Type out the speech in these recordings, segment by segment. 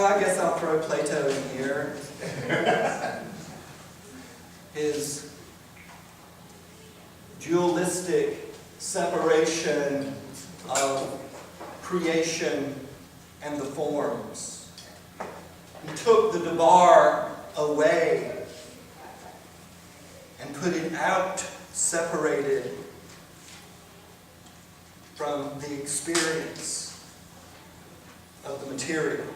I guess I'll throw Plato in here. His dualistic separation of creation and the forms. He took the debar away and put it out, separated from the experience of the material.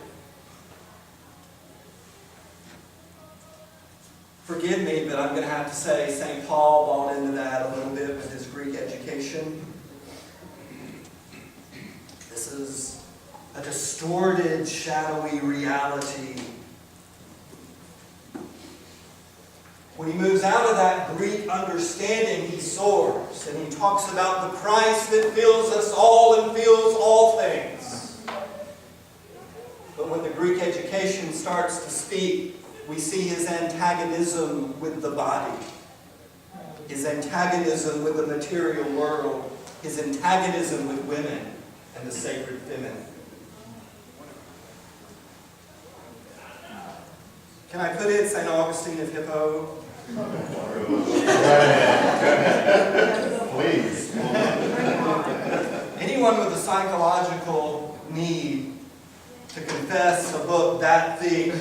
Forgive me, but I'm going to have to say St. Paul bought into that a little bit with his Greek education. This is a distorted, shadowy reality. When he moves out of that Greek understanding, he soars, and he talks about the Christ that fills us all and fills all things. But when the Greek education starts to speak, we see his antagonism with the body, his antagonism with the material world, his antagonism with women and the sacred feminine. Can I put in St. Augustine of Hippo? Please. Anyone with a psychological need to confess a book that thick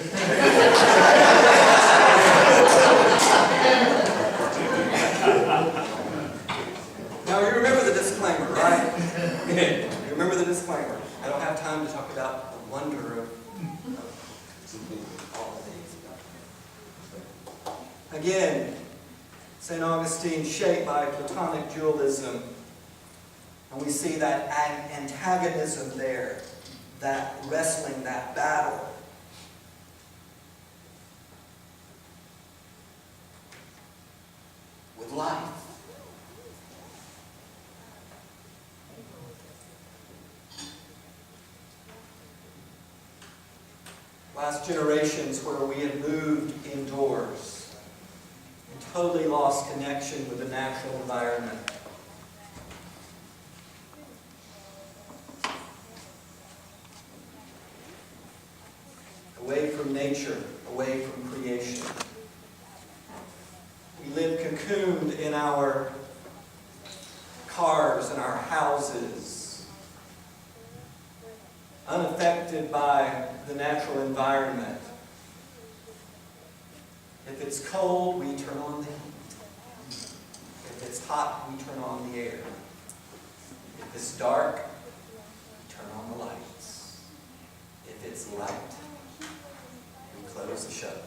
now you remember the disclaimer, right? You remember the disclaimer. I don't have time to talk about the wonder of all of these. Again, St. Augustine shaped by Platonic dualism, and we see that antagonism there, that wrestling, that battle. With life. Last generations where we had moved indoors and totally lost connection with the natural environment. Away from nature, away from creation. We live cocooned in our cars and our houses, unaffected by the natural environment. If it's cold, we turn on the heat. If it's hot, we turn on the air. If it's dark, we turn on the lights. If it's light, we close the shutters.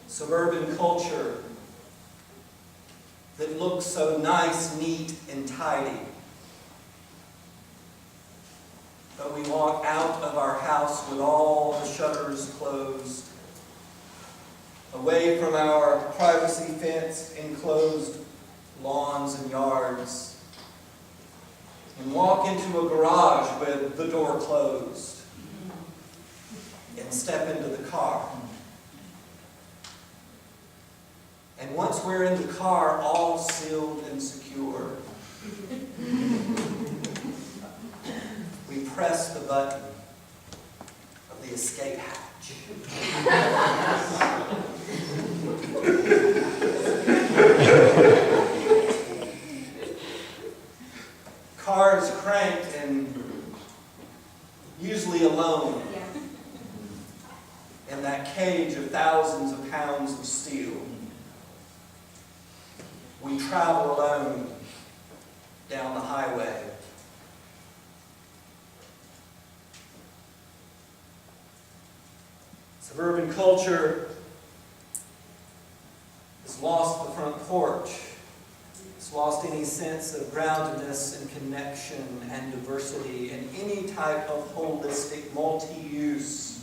Suburban culture that looks so nice, neat, and tidy. But we walk out of our house with all the shutters closed, away from our privacy fence, enclosed lawns and yards, and walk into a garage with the door closed, and step into the car. And once we're in the car, all sealed and secure, we press the button of the escape hatch. Car is cranked and usually alone in that cage of thousands of pounds of steel. We travel alone down the highway. Suburban culture has lost the front porch. It's lost any sense of groundedness and connection and diversity and any type of holistic, multi-use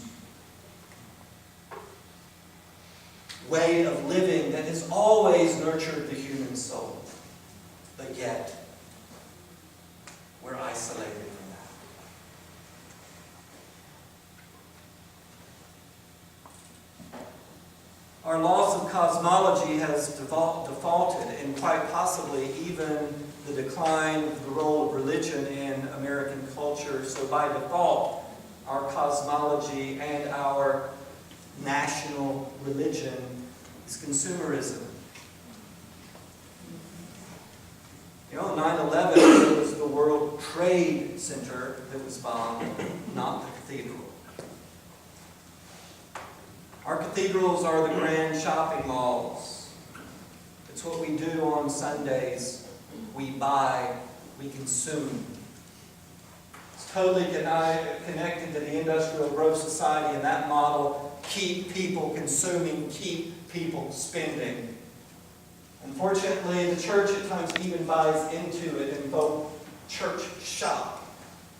way of living that has always nurtured the human soul. But yet, we're isolated from that. Our loss of cosmology has defaulted, and quite possibly even the decline of the role of religion in American culture. So by default, our cosmology and our national religion is consumerism. You know, 9/11 was the World Trade Center that was bombed, not the cathedral. Our cathedrals are the grand shopping malls. It's what we do on Sundays. We buy, we consume. It's totally connected to the industrial growth society, and that model: keep people consuming, keep people spending. Unfortunately, the church at times even buys into it in both church shop.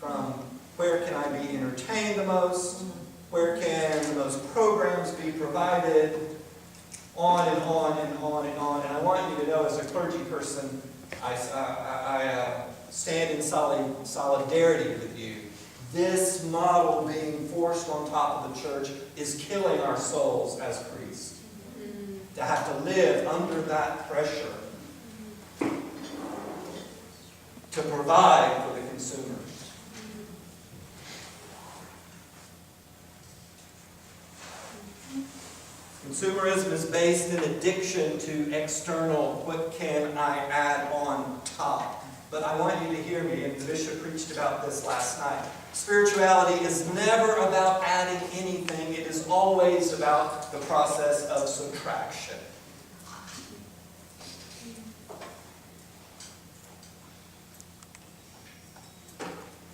From where can I be entertained the most? Where can the most programs be provided? On and on and on and on. And I want you to know, as a clergy person, I stand in solidarity with you. This model being forced on top of the church is killing our souls as priests. To have to live under that pressure to provide for the consumers. Consumerism is based in addiction to external, what can I add on top? But I want you to hear me, and the bishop preached about this last night. Spirituality is never about adding anything. It is always about the process of subtraction.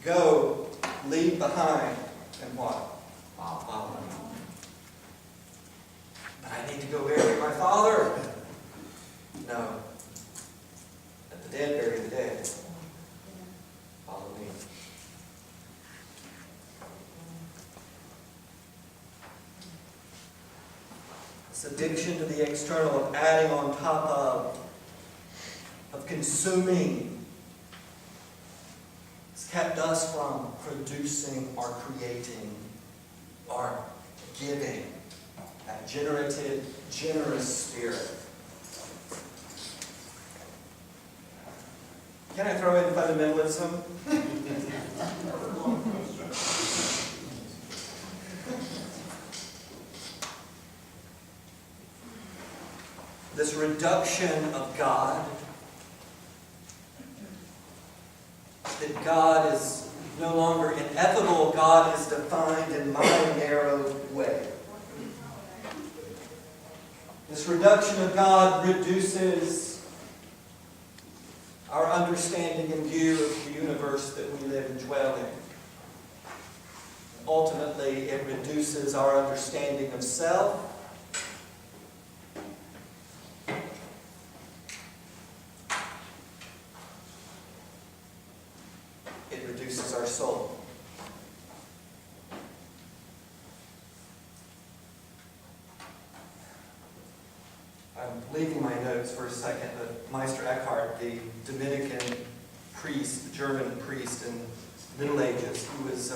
Go, leave behind, and what? Follow me. But I need to go bury my father. No. Let the dead bury the dead. Follow me. This addiction to the external, of adding on top of consuming, has kept us from producing or creating or giving. That generative, generous spirit. Can I throw in fundamentalism? This reduction of God, that God is no longer ineffable, God is defined in my narrow way. This reduction of God reduces our understanding and view of the universe that we live and dwell in. Ultimately, it reduces our understanding of self. It reduces our soul. I'm leaving my notes for a second, but Meister Eckhart, the Dominican priest, the German priest in the Middle Ages, who was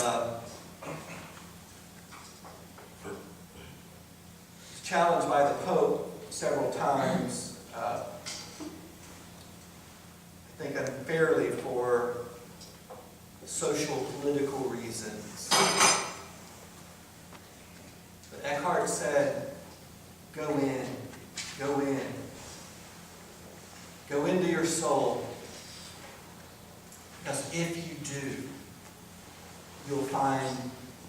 challenged by the Pope several times, I think unfairly, for social, political reasons. But Eckhart said, go in. Go in. Go into your soul. Because if you do, you'll find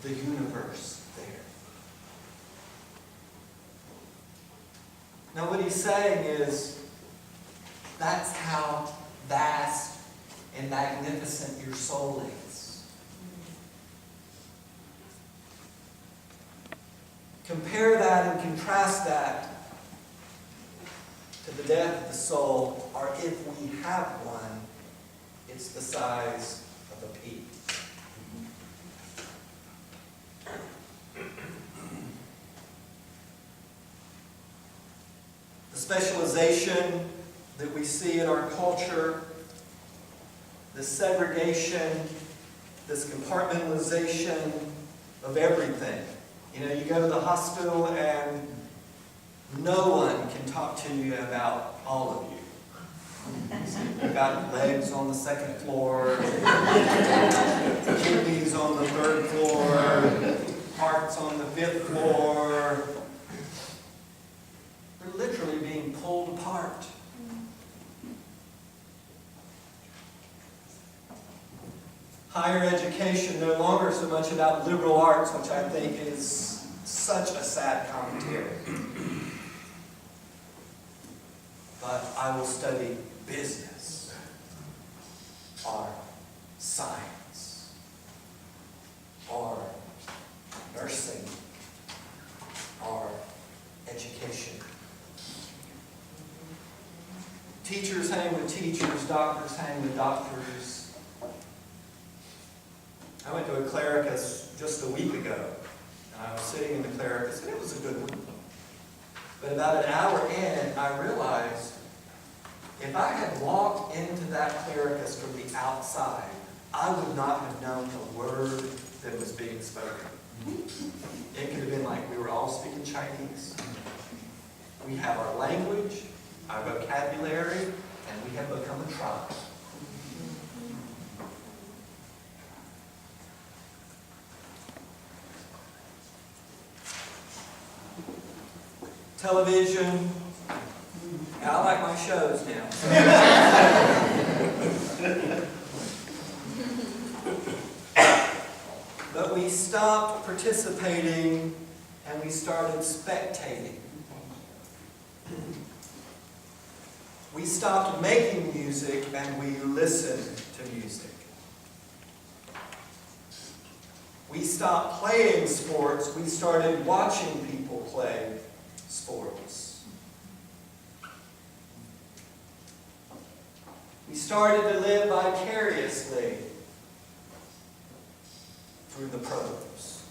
the universe there. Now what he's saying is, that's how vast and magnificent your soul is. Compare that and contrast that to the death of the soul, or if we have one, it's the size of a pea. The specialization that we see in our culture, the segregation, this compartmentalization of everything. You know, you go to the hospital and No one can talk to you about all of you. You've got legs on the second floor, kidneys on the third floor, hearts on the fifth floor. They're literally being pulled apart. Higher education no longer so much about liberal arts, which I think is such a sad commentary. But I will study business, or science, or nursing, or education. Teachers hang with teachers, doctors hang with doctors. I went to a clericus just a week ago, and I was sitting in the clericus, and it was a good one. But about an hour in, I realized if I had walked into that clericus from the outside, I would not have known a word that was being spoken. It could have been like we were all speaking Chinese. We have our language, our vocabulary, and we have become a tribe. Television. I like my shows now. But we stopped participating and we started spectating. We stopped making music and we listened to music. We stopped playing sports, we started watching people play sports. We started to live vicariously through the pros.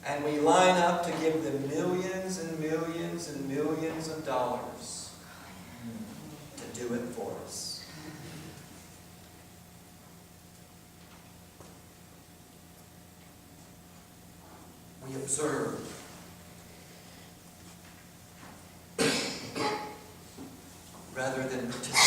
And we line up to give them millions and millions and millions of dollars to do it for us. We observe. Rather than participate.